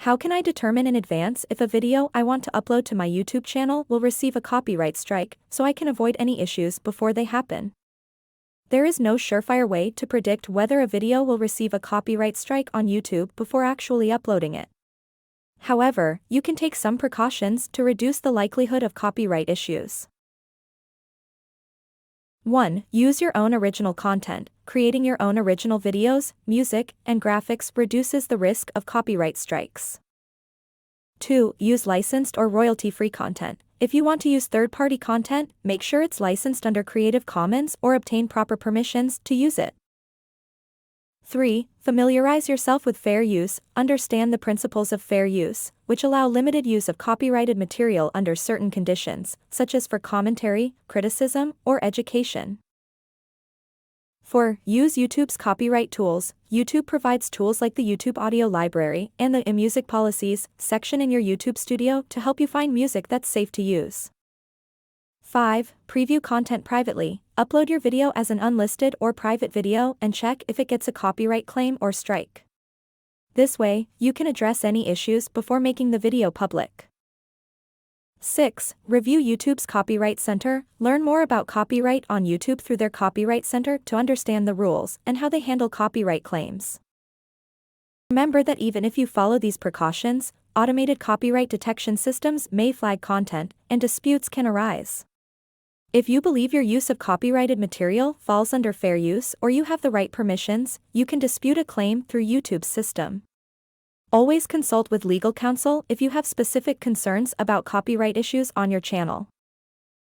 How can I determine in advance if a video I want to upload to my YouTube channel will receive a copyright strike, so I can avoid any issues before they happen? There is no surefire way to predict whether a video will receive a copyright strike on YouTube before actually uploading it. However, you can take some precautions to reduce the likelihood of copyright issues. 1. Use your own original content. Creating your own original videos, music, and graphics reduces the risk of copyright strikes. 2. Use licensed or royalty-free content. If you want to use third-party content, make sure it's licensed under Creative Commons or obtain proper permissions to use it. 3. Familiarize yourself with fair use. Understand the principles of fair use, which allow limited use of copyrighted material under certain conditions, such as for commentary, criticism, or education. 4. Use YouTube's copyright tools. YouTube provides tools like the YouTube Audio Library and the Music Policies section in your YouTube studio to help you find music that's safe to use. 5. Preview content privately. Upload your video as an unlisted or private video and check if it gets a copyright claim or strike. This way, you can address any issues before making the video public. 6. Review YouTube's Copyright Center. Learn more about copyright on YouTube through their Copyright Center to understand the rules and how they handle copyright claims. Remember that even if you follow these precautions, automated copyright detection systems may flag content, and disputes can arise. If you believe your use of copyrighted material falls under fair use or you have the right permissions, you can dispute a claim through YouTube's system. Always consult with legal counsel if you have specific concerns about copyright issues on your channel.